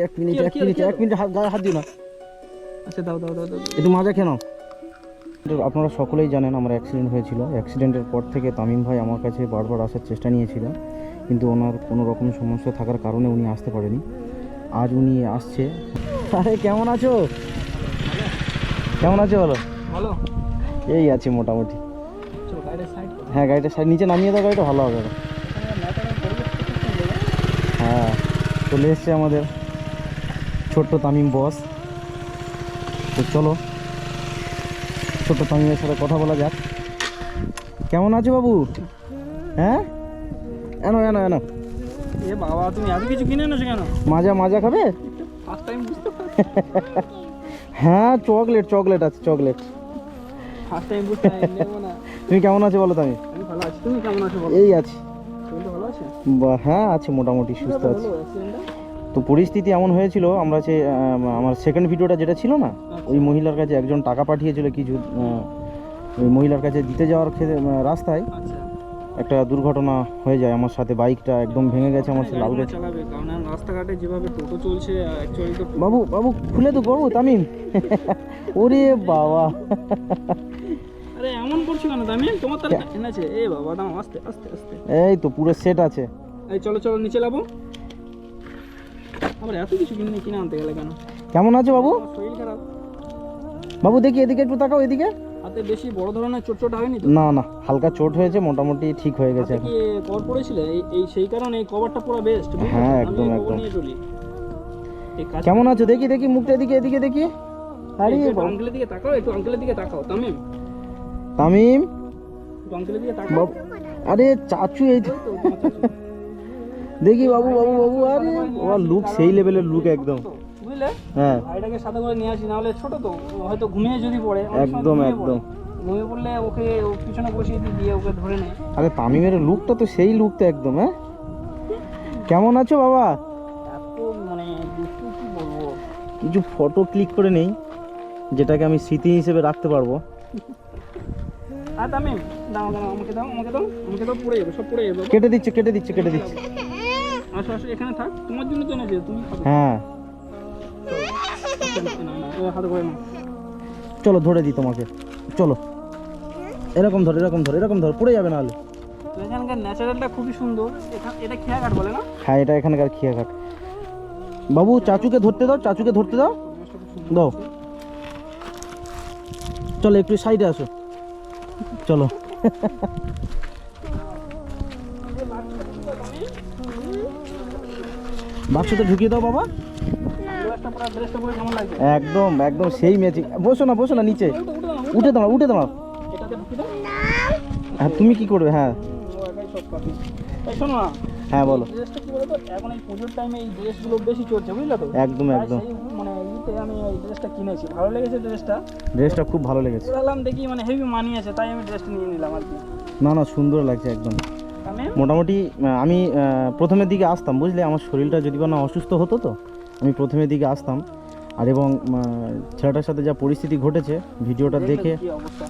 এক মিনিট গায়ে হাত দিও না। আচ্ছা দাও দাও দাও দাও একটু মাজা কেন? আপনারা সকলেই জানেন আমার অ্যাক্সিডেন্ট হয়েছিল। অ্যাক্সিডেন্টের পর থেকে তামিম ভাই আমার কাছে বারবার আসার চেষ্টা নিয়েছিল, কিন্তু ওনার কোনো রকম সমস্যা থাকার কারণে উনি আসতে পারেনি। আজ উনি আসছে। আরে কেমন আছো? কেমন আছো বলো? ভালো। এই আছে মোটামুটি। চলো গাড়িটা সাইড। হ্যাঁ গাড়িটা সাইড নিচে নামিয়ে দাও, গাড়িটা ভালো হবে। হ্যাঁ চলে এসছে আমাদের ছোট্ট তামিম বস। তো চলো ছোট্ট তামিমের সাথে কথা বলা যাক। কেমন আছো বাবু? হ্যাঁ এনো এনো এনো। এ বাবা তুমি এত কিছু কিনে এনেছো কেন? মাজা মাজা খাবে? ফার্স্ট টাইম বুঝতে পারছি। হ্যাঁ চকলেট চকলেট আছে, চকলেট। ফার্স্ট টাইম বুঝতে নেব না। তুমি কেমন আছো বলো? তামিম আমি ভালো আছি, তুমি কেমন আছো বলো? এই আছি। তুমি তো ভালো আছো? হ্যাঁ আছে মোটামুটি সুস্থ আছি। হলো অ্যাক্সিডেন্টটা? তো পরিস্থিতি এমন হয়েছিল, আমরা যে আমার সেকেন্ড ভিডিওটা যেটা ছিল না, ওই মহিলার কাছে একজন টাকা পাঠিয়েছিল কিছু, ওই মহিলার কাছে দিতে যাওয়ার রাস্তায় আচ্ছা একটা দুর্ঘটনা হয়ে যায়। আমার সাথে বাইকটা একদম ভেঙে গেছে। আমার সাথে লাল গেছে। চালাবে কারণ রাস্তাঘাটে যেভাবে টোটো চলছে অ্যাকচুয়ালি তো বাবু বাবু খুলে তো বাবু তামিম। ওরে বাবা আরে এমন করছো কেন তামিম? তোমার তার এনেছে। এ বাবা দাম আস্তে আস্তে আস্তে। এই তো পুরো সেট আছে। এই চলো চলো নিচে লাবো। আবার এত কিছু কিনে আনতে গেলে কেন? কেমন আছো বাবু? আমার শরীর খারাপ। বাবু দেখি এদিকে একটু তাকাও, এদিকে। হাতে বেশি বড় ধরনের চোট হয়নি তো? না না হালকা চোট হয়েছে, মোটামুটি ঠিক হয়ে গেছে হাতে এখন। কি কভার পড়েছিলে? এই সেই কারণে এই কভারটা পুরো বেস্ট। হ্যাঁ, একদম, আমি একদম। নিয়ে চলি। এই কাজ কেমন আছো দেখি দেখি মুখটা এদিকে এদিকে দেখি। আরে একটু আঙ্কেলের দিকে তাকাও, একটু আঙ্কেলের দিকে তাকাও তামিম। তামিম একটু আঙ্কেলের দিকে তাকাও। বাবু, আরে চাচু এই তো। ওই তো তোমার চাচু। দেখি বাবু বাবু বাবু। আরে ওর লুক সেই লেভেলের লুক একদম। বুঝলে? হ্যাঁ ভাইটাকে সাথে করে নিয়ে আসি, না হলে ছোট তো হয়তো ঘুমিয়ে যদি পড়ে, অনেক সময় একদম ঘুমিয়ে একদম। পড়ে। ঘুমিয়ে পড়লে ওকে পিছনে বসিয়ে দিয়ে ওকে ধরে নেয়। আরে তামিমের লুকটা তো সেই লুক তো একদম। হ্যাঁ কেমন আছো বাবা? এত মানে দুষ্টু কি বলবো। কিছু ফটো ক্লিক করে নেই, যেটাকে আমি স্মৃতি হিসেবে রাখতে পারবো। আর তামিম দাও দাও আমাকে দাও আমাকে দাও আমাকে দাও, পড়ে যাবে সব পড়ে যাবে। কেটে দিচ্ছে কেটে দিচ্ছে কেটে দিচ্ছে। আসো আসো এখানে থাক, তোমার জন্য তো এনেছে, তুমি খাবে। হ্যাঁ না না হাতে করে নাও। চলো ধরে দিই তোমাকে, চলো। এরকম ধর এরকম ধর এরকম ধর, পড়ে যাবে না হলে। এখানকার ন্যাচারালটা খুবই সুন্দর। এটা খেয়াঘাট বলে না? হ্যাঁ এটা এখানকার খিয়াঘাট। বাবু চাচুকে ধরতে দাও, চাচুকে ধরতে দাও। দাও চলো একটু সাইডে আসো, চলো। বাক্সতে ঢুকিয়ে দাও বাবা। ড্রেসটা পরে কেমন লাগছে? একদম একদম সেই ম্যাচিং। বসো না নিচে, উঠে দাঁড়াও উঠে দাঁড়াও। এটাতে ঢুকি দাও। হ্যাঁ তুমি কি করবে? হ্যাঁ ও একাই সব পাবে। এই শোনো না, হ্যাঁ বলো। ড্রেসটা কি বলতো, এখন এই পুজোর টাইমে এই ড্রেসগুলো বেশি চলছে, বুঝলে তো? একদম তাই একদম। সেই মানে ইতে আমি এই ড্রেসটা কিনেছি, ভালো লেগেছে ড্রেসটা। ড্রেসটা খুব ভালো লেগেছে। বললাম দেখি মানে হেভি মানিয়েছে, তাই আমি ড্রেসটা নিয়ে নিলাম আর কি। না না সুন্দর লাগছে একদম। আমি মোটামুটি আমি প্রথমের দিকে আসতাম, বুঝলে আমার শরীরটা যদি বা না অসুস্থ হতো, তো আমি প্রথমের দিকে আসতাম। আর এবং ছেলেটার সাথে যা পরিস্থিতি ঘটেছে, ভিডিওটা দেখে কি অবস্থা।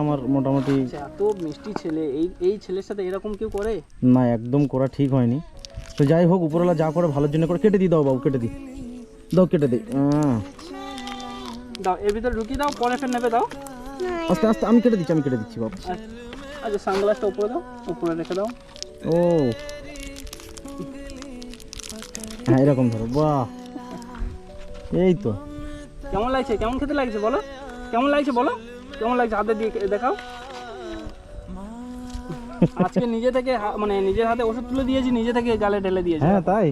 আমার মোটামুটি এত মিষ্টি ছেলে, এই ছেলের সাথে এরকম কেউ করে? না একদম করা ঠিক হয়নি। তো যাই হোক, উপরওয়ালা যা করে ভালোর জন্য করে। কেটে দিই দাও বাবু, কেটে দিই দাও, কেটে দিই। দাও এর ভিতরে ঢুকিয়ে দাও, পরে ফের নেবে দাও। আস্তে আস্তে আমি কেটে দিচ্ছি বাবু। আচ্ছা সানগ্লাসটা উপরে দাও, উপরে রেখে দাও। ও হ্যাঁ এরকম ধরো, বাহ এই তো। কেমন লাগছে? কেমন খেতে লাগছে বলো? কেমন লাগছে বলো? কেমন লাগছে? হাতে দিয়ে দেখাও। আজকে নিজে থেকে মানে নিজের হাতে ওষুধ তুলে দিয়েছি, নিজে থেকে গালে ঢেলে দিয়েছি। হ্যাঁ তাই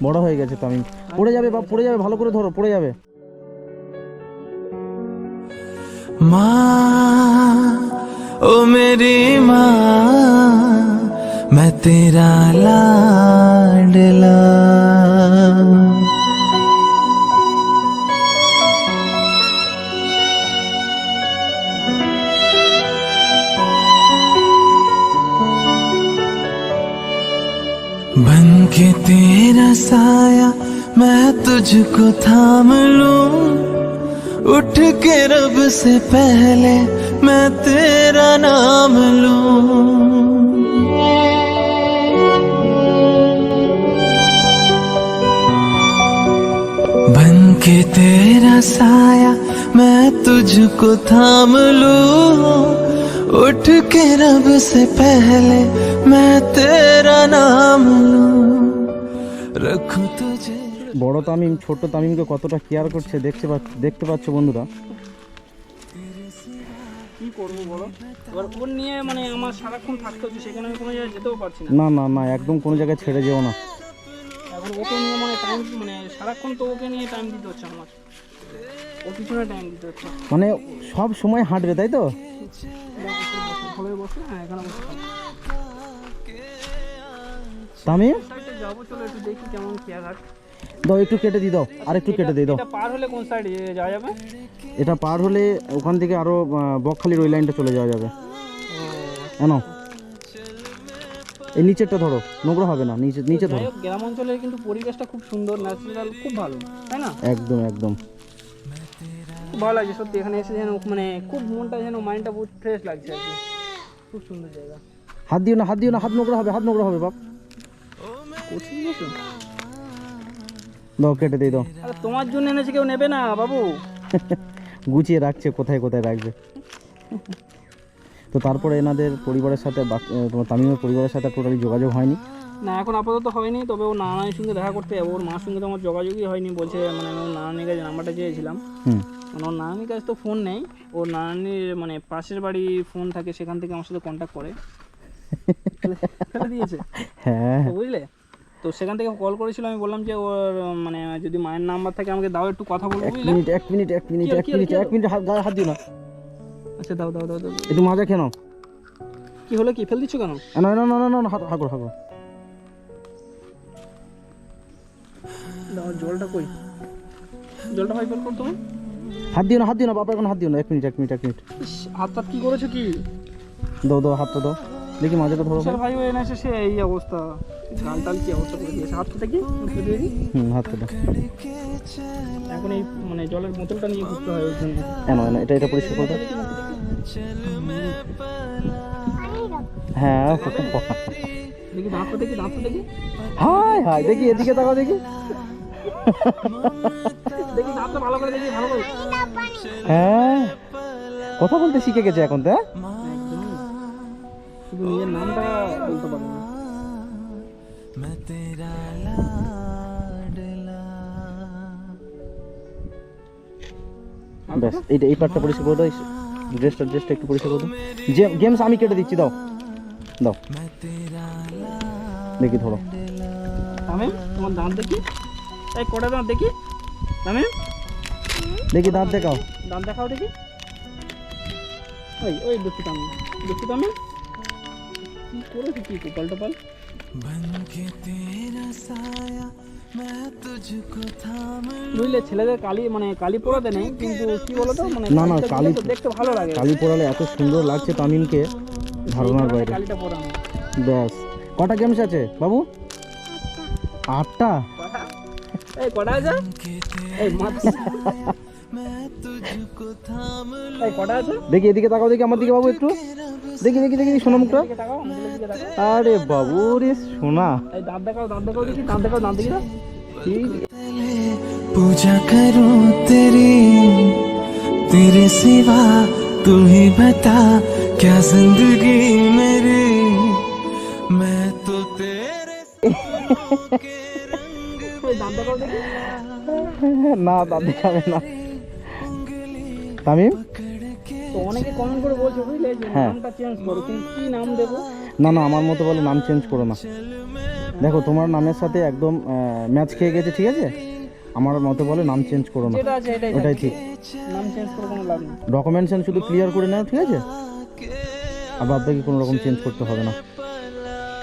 বড় হয়ে গেছে তো। আমি পড়ে যাবে বাবু, পড়ে যাবে, ভালো করে ধরো, পড়ে যাবে। माँ ओ मेरी माँ मैं तेरा लाडला। बन के तेरा साया मैं तुझको थाम लूं, उठ के रब से पहले मैं तेरा नाम लूं। के तेरा साया मैं तुझको थाम लूं उठ के रब से पहले मैं तेरा नाम लूं रखूं तुझे বড় তামিম ছোট তামিমকে কতটা কেয়ার করছে দেখতে পাচ্ছ বন্ধুরা। কি করবো বলো, এবার ওর নিয়ে মানে আমার সারাক্ষণ থাকতে হচ্ছে, সেখানে আমি কোনো জায়গায় যেতেও পারছি না। না না না, একদম কোনো জায়গায় ছেড়ে যেও না। এখন ওকে নিয়ে মানে টাইম, মানে সারাক্ষণ তো ওকে নিয়ে টাইম দিতে হচ্ছে আমার, ওর পিছনে টাইম দিতে হচ্ছে। মানে সব সময় হাঁটবে তাই তো? ভালোই বসে, হ্যাঁ এখানে বসে থাকো। তামিম সাইডে যাবো, চলো একটু দেখি কেমন কেয়ার রাখ। দাও একটু কেটে দিই, দাও আর একটু কেটে দিই, দাও। এটা পার হলে কোন সাইডে যাওয়া যাবে? এটা পার হলে ওখান থেকে আরো বকখালির ওই লাইনটা চলে যাওয়া যাবে। কেন এই নিচেরটা ধরো, নোংরা হবে না, নিচে ধরো। গ্রাম অঞ্চলের কিন্তু পরিবেশটা খুব সুন্দর, ন্যাচারাল, খুব ভালো, তাই না? একদম একদম খুব ভালো লাগছে সত্যি, এখানে এসে যেন মানে খুব মনটা যেন, মাইন্ডটা বহুত ফ্রেশ লাগছে আর কি, খুব সুন্দর জায়গা। হাত দিও না, হাত দিও না, হাত নোংরা হবে বাপ। করছি কিছু? দাও কেটে দিই, দাও। আরে তোমার জন্য এনেছে, কেউ নেবে না বাবু। গুছিয়ে রাখছে, কোথায় কোথায় রাখবে। তো তারপরে এনাদের পরিবারের সাথে তোমার তামিমের পরিবারের সাথে টোটালি যোগাযোগ হয়নি না, এখন আপাতত হয়নি, তবে ওর নানার সঙ্গে দেখা করতে যাবো। ওর মার সঙ্গে তো আমার যোগাযোগই হয়নি, বলছে মানে আমি ওর নানানির কাছে নাম্বারটা চেয়েছিলাম, মানে ওর নানানির কাছে তো ফোন নেই, ওর নানানির মানে পাশের বাড়ি ফোন থাকে, সেখান থেকে আমার সাথে কন্ট্যাক্ট করে ফেলে দিয়েছে। হ্যাঁ তো বুঝলে, তো সেখান থেকে কল করেছিল, আমি বললাম যে ওর মানে যদি মায়ের নাম্বার থাকে আমাকে দাও, একটু কথা বলবো, বুঝলে? এক মিনিট হাত দিও না। আচ্ছা দাও দাও দাও দাও। একটু মাজা খেয়ে নাও। কি হলো, কি ফেল দিচ্ছ কেন? না না না না না, হাগো। দাও, জলটা কই, জলটা হয় বের কর তুমি। হাত দিও না বাবা, এখন হাত দিও না। এক মিনিট ইস, হাতটা কি করেছো কি? দাও হাতটা দাও, দেখি মাজাটা ধরো। স্যার ভাই, ও এনে এসে সে এই অবস্থা, গাল টাল কি অবস্থা করে দিয়েছে। হাতটা দেখি, দিয়ে দিই। হাতটা দাও। এখন এই মানে জলের বোতলটা নিয়ে ঘুরতে হয় ওর জন্য। না এটা পরিষ্কার করে দাও। হ্যাঁ দেখি দাঁতটা দেখি। হাই দেখি, এদিকে তাকাও দেখি। দেখি দাঁতটা ভালো করে দেখি, ভালো করে। হ্যাঁ, কথা বলতে শিখে গেছে এখন তো। একদম, শুধু নিজের নামটা বলতে পারে না। ব্যাস, এই পার্টটা পরিষ্কার করে দাও। ড্রেসটা একটু পরিষ্কার করে দাও। গেমস আমি কেটে দিচ্ছি, দাও দেখি ধরো। তামিম, তোমার দাঁত দেখি, এই কটা দাঁত দেখি। তামিম, দেখি দাঁত দেখাও। দাঁত দেখাও দেখি। ওই দুঃখী তামিম কি করেছে, কি কপাল টপাল। বুঝলে, ছেলেদের কালি পরাতে নেই, কিন্তু কি বলতো মানে না কালি দেখতে ভালো লাগে। কালি পরালে এত সুন্দর লাগছে তামিমকে, ধারণার বাইরে। কালিটা পরানো। ব্যাস, কটা গেমস আছে বাবু? 8টা। এই কটা আছে? এই কটা আছে? দেখি এদিকে তাকাও, দেখি আমার দিকে বাবু একটু। দেখি শোনা মুখটা। আরে বাবু রে সোনা। এই দাঁত দেখাও দেখি, দাঁত দেখি। पूजा करूं तेरे सिवा तू ही बता क्या जिंदगी मेरी मैं तो तेरे দাঁত দেখাও দেখি। না দাঁত দেখাবে না তামিম। তো অনেকে কমেন্ট করে বলছে, বুঝলে, যে নামটা চেঞ্জ করো, কিন্তু কি নাম দেবো? না আমার মতো বলে নাম চেঞ্জ করো না। দেখো তোমার নামের সাথে একদম ম্যাচ খেয়ে গেছে, ঠিক আছে? আমার মতে বলে নাম চেঞ্জ করো না, যেটা আছে ওটাই ঠিক। নাম চেঞ্জ করে কোনো লাভ নেই। ডকুমেন্টেশন শুধু ক্লিয়ার করে নাও, ঠিক আছে? আর বাদ বাকি কোনো রকম চেঞ্জ করতে হবে না।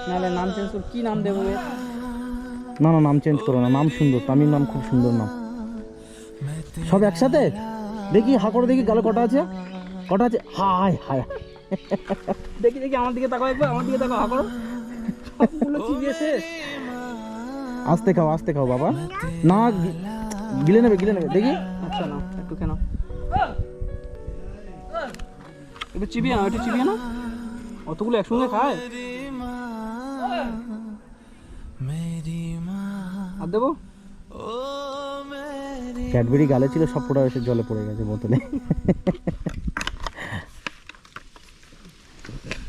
নাহলে নাম চেঞ্জ করে কি নাম দেবো? না নাম চেঞ্জ করো না, নাম সুন্দর, তামিম নাম খুব সুন্দর নাম। সব একসাথে দেখি, হা করে দেখি, গালে কটা আছে? হায় দেখি আমার দিকে তাকাও একবার, আমার দিকে তাকাও, হা করো। সবগুলো কি দিয়ে শেষ? আস্তে খাও বাবা, না গিলে নেবে দেখি। আচ্ছা না, একটু কেন, একটু চিবিয়ে না, অতগুলো একসঙ্গে খায়। আর দেবো? ক্যাডবেরি গালে ছিল, সব ফোটা এসে জলে পড়ে গেছে বোতলে।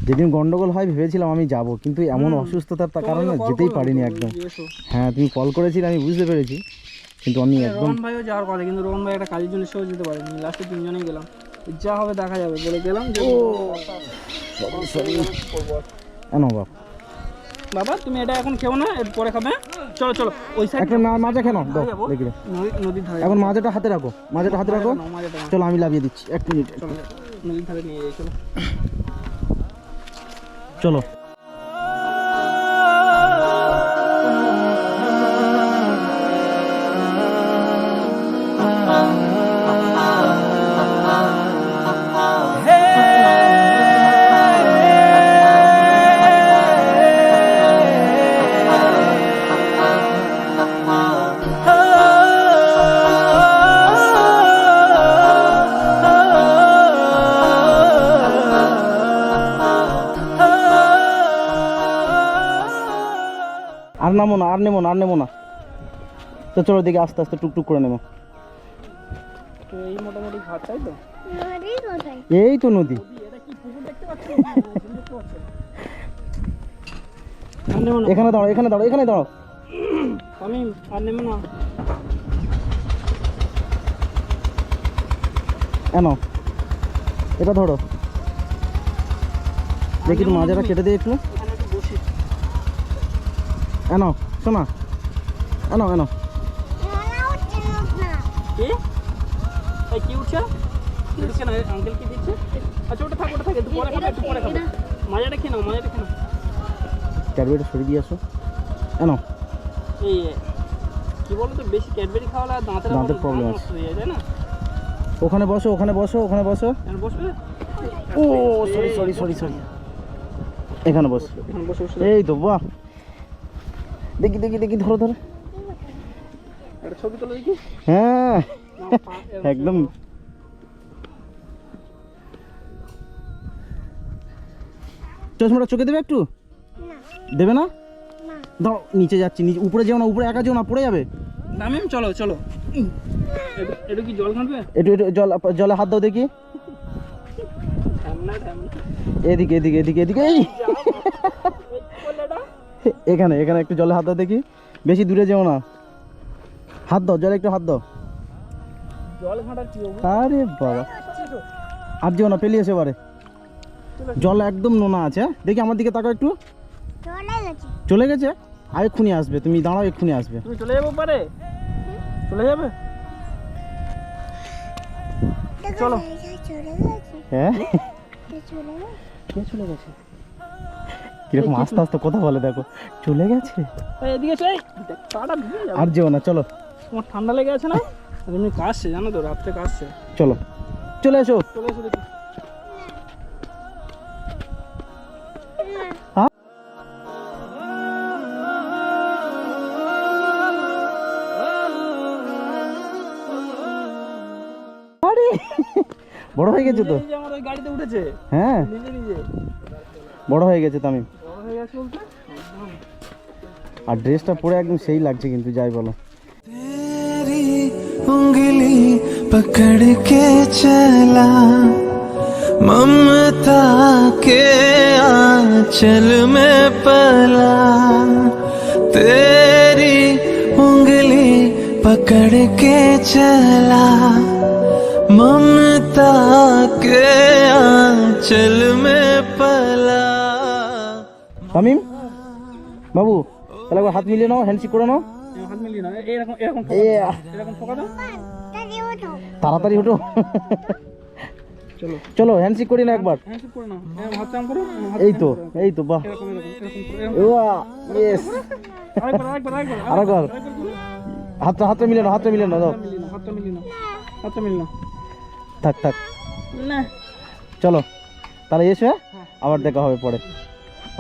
যেদিন গন্ডগোল হয় ভেবেছিলাম আমি যাব, কিন্তু এমন অসুস্থতার কারণে যেতেই পারিনি একদম। হ্যাঁ তুমি কল করেছিলে, আমি বুঝতে পেরেছি, কিন্তু আমি একদম। রোহন ভাইও যাওয়ার কথা, কিন্তু রোহন ভাই একটা কাজের জন্য সেও যেতে পারেনি। লাস্টে তিনজনেই গেলাম, যা হবে দেখা যাবে বলে গেলাম। যে সরি বাপ, বাবা তুমি এটা এখন খেও না, এর পরে খাবে। চলো চলো ওই সাইড একটা মাজা খেয়ে নাও, দাও দেখি দাও। নদীর ধারে। এখন মাজাটা হাতে রাখো, মাজাটা হাতে রাখো। চলো আমি লাভিয়ে দিচ্ছি, 1 মিনিট। চলো নদীর ধারে নিয়ে যাই, চলো চলো। আর নামো না, আর নেবো না। তো চলো দেখি আস্তে আস্তে টুকটুক করে নেবো। তো এই মোটামুটি ঘাট, তাই তো? এই তো নদী। এটা কি পুকুর দেখতে পাচ্ছ? এখানে দাঁড়াও। আমি আর নেবো না। এনো এটা ধরো, দেখি একটু মাজাটা কেটে দিয়ে একটু। এখানে একটু বসি। এনো শোনা, এনো কি এই কি উঠছে? উঠছে না, আঙ্কেল কি দিচ্ছে? আচ্ছা ওটা থাক, একটু পরে খাবে। মাজাটা খেয়ে নাও। ক্যাডবেরিটা সরিয়ে দিয়ে আসো। এনো এই কি বলো তো, বেশি ক্যাডবেরি খাওয়ালে দাঁতের প্রবলেম আছে, হয়ে যায়, তাই না? ওখানে বসো। এখানে বসবে। ও সরি, এখানে বস। এখানে বসে এই তো বাহ, দেখি ধরো। একটা ছবি তুলে দেখি। হ্যাঁ একদম। চশমাটা চোখে দেবে একটু? দেবে না? দাও, নিচে যাচ্ছি, উপরে যেও না, উপরে একা যেও না, পড়ে যাবে। তামিম চলো। একটু কি জল খাবে? একটু জলে হাত দাও দেখি। এদিকে এই। এখানে একটু জলে হাত দাও দেখি, বেশি দূরে যেও না। হাত দাও, জলে একটু হাত দাও। জল ঘাটার কি হবে? আরে বাবা, আর যেও না, পেলিয়ে এসে জল একদম নোনা আছে। দেখি আমার দিকে তাকাও একটু। চলে গেছে, আর এক্ষুনি আসবে, তুমি দাঁড়াও, এক্ষুনি আসবে। তুমি চলে যাবো পারে, চলে যাবে। চলো। হ্যাঁ চলে গেছে। কিরকম আস্তে আস্তে কথা বলে দেখো, চলে গেছে। এদিকে পাটা ভিজে যাবে। আর যেও না, চলো। তোমার ঠান্ডা লেগে আছে না? এমনি কাশছে, জানো তো, রাত্রে কাশছে। চলে এসো দেখি। আরে বড় হয়ে গেছে তো। নিজে আমার ওই গাড়িতে উঠেছে। হ্যাঁ নিজে বড় হয়ে গেছে তামিম। বড় হয়ে গেছে বলতে। আর ড্রেসটা পরে একদম সেই লাগছে, কিন্তু যাই বলো। तेरी उंगली पकड़ के चला, ममता के आंचल में पला। तेरी उंगली पकड़ के चला, ममता के आंचल में पला। তামিম বাবু, তাহলে একবার হাত মিলিয়ে নাও, হ্যান্ডশেক করে নাও। হাত মিলিয়ে না, এরকম ঠোকা দাও। তাড়াতাড়ি ওঠো। চলো হ্যান্ডশেক করি না একবার। হ্যান্ডশেক করে নাও। হাত চাম করো। এই তো বাহ, এরকম। ইয়েস। আরেকবার হাতটা মিলিয়ে নাও, দাও। হাতটা মিলিয়ে নাও। থাক না চলো তাহলে এসো, আবার দেখা হবে পরে।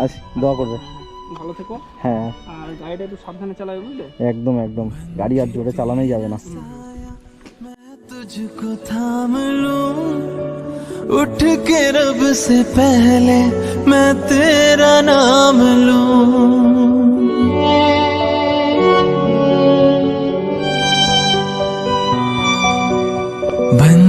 আসি, দোয়া করবে। ভালো থেকো। হ্যাঁ আর গাড়িটা একটু সাবধানে চালাবে, বুঝলে? একদম গাড়ি আর জোরে চালানোই যাবে না। तुझको थाम लूं, उठ के रब से पहले मैं तेरा नाम लूं। बन